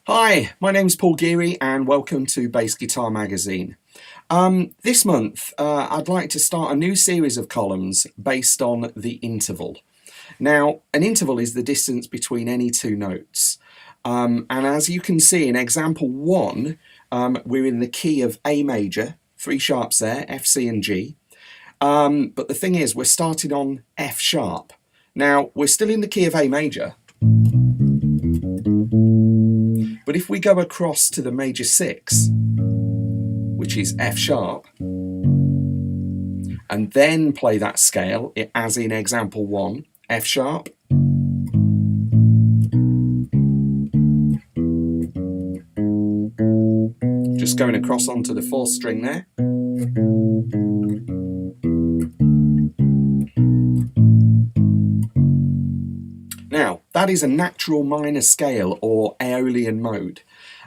Hi, my name's Paul Geary and welcome to Bass Guitar Magazine. This month I'd like to start a new series of columns based on the interval. Now, an interval is the distance between any two notes. And as you can see in example 1, we're in the key of A major, 3 sharps there, F, C and G. But the thing is, we're starting on F sharp. Now, we're still in the key of A major, but if we go across to the major 6, which is F sharp, and then play that scale, as in example 1, F sharp, just going across onto the 4th string there. Now, that is a natural minor scale or Aeolian mode.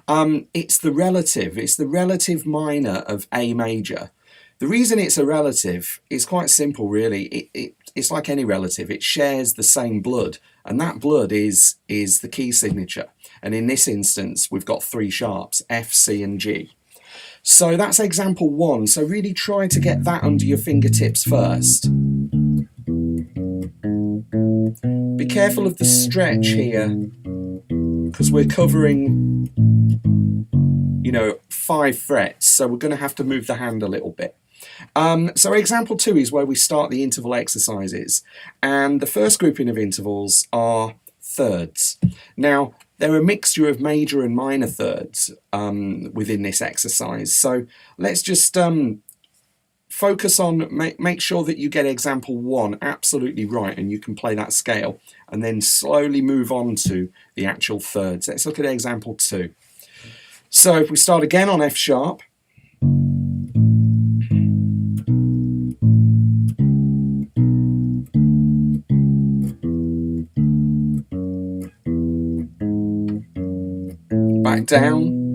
It's the relative minor of A major. The reason it's a relative is quite simple, really. It's like any relative, it shares the same blood, and that blood is the key signature. And in this instance, we've got 3 sharps, F, C and G. So that's example 1, so really try to get that under your fingertips first. Be careful of the stretch here, because we're covering, 5 frets, so we're going to have to move the hand a little bit. So example 2 is where we start the interval exercises, and the first grouping of intervals are thirds. Now, they're a mixture of major and minor thirds within this exercise, so let's just focus on, make sure that you get example 1 absolutely right and you can play that scale, and then slowly move on to the actual thirds. Let's look at example 2. So if we start again on F sharp, back down,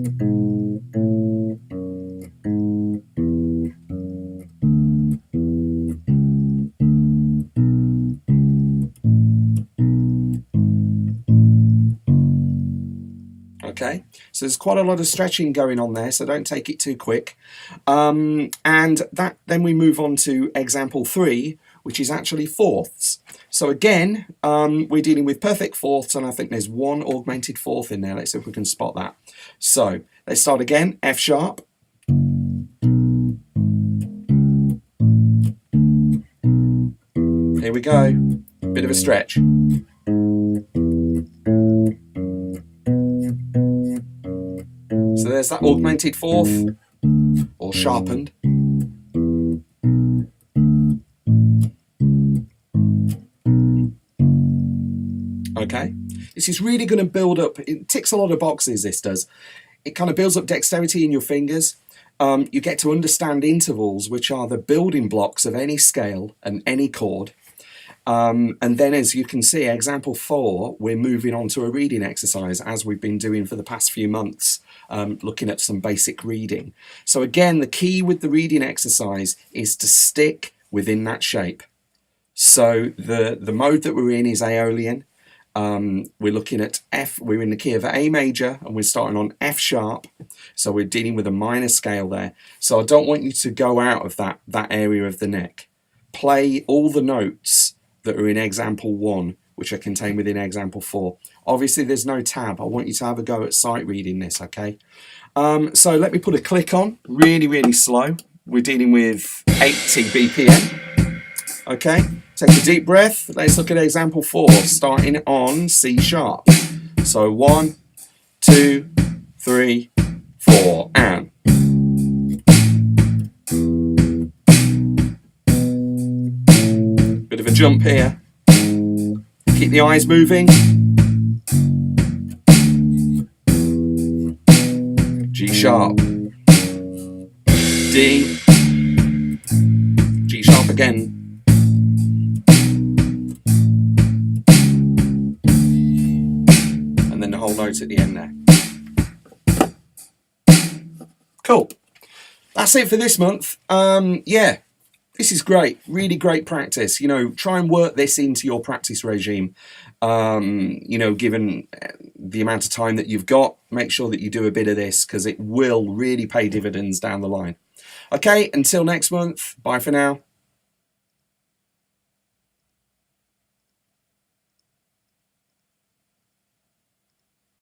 okay, so there's quite a lot of stretching going on there, so don't take it too quick. And then we move on to example 3, which is actually fourths. So again, we're dealing with perfect fourths, and I think there's 1 augmented fourth in there. Let's see if we can spot that. So let's start again, F sharp. Here we go, bit of a stretch. So there's that augmented fourth, or sharpened. Okay, this is really going to build up, it ticks a lot of boxes, this does. It kind of builds up dexterity in your fingers. You get to understand intervals, which are the building blocks of any scale and any chord. And then, as you can see, example 4, we're moving on to a reading exercise, as we've been doing for the past few months, looking at some basic reading. So again, the key with the reading exercise is to stick within that shape. So the mode that we're in is Aeolian. We're looking at F, we're in the key of A major, and we're starting on F sharp, so we're dealing with a minor scale there. So I don't want you to go out of that area of the neck. Play all the notes that are in example 1, which are contained within example 4. Obviously there's no tab. I want you to have a go at sight reading this, okay? So let me put a click on, really slow. We're dealing with 80 BPM. Okay, take a deep breath. Let's look at example 4, starting on C sharp. So 1, 2, 3, 4, and. Bit of a jump here. Keep the eyes moving. G sharp. D. G sharp again. And then the whole note at the end there. Cool. That's it for this month. Yeah. This is great, really great practice. Try and work this into your practice regime. Given the amount of time that you've got, make sure that you do a bit of this because it will really pay dividends down the line. Okay, until next month, bye for now.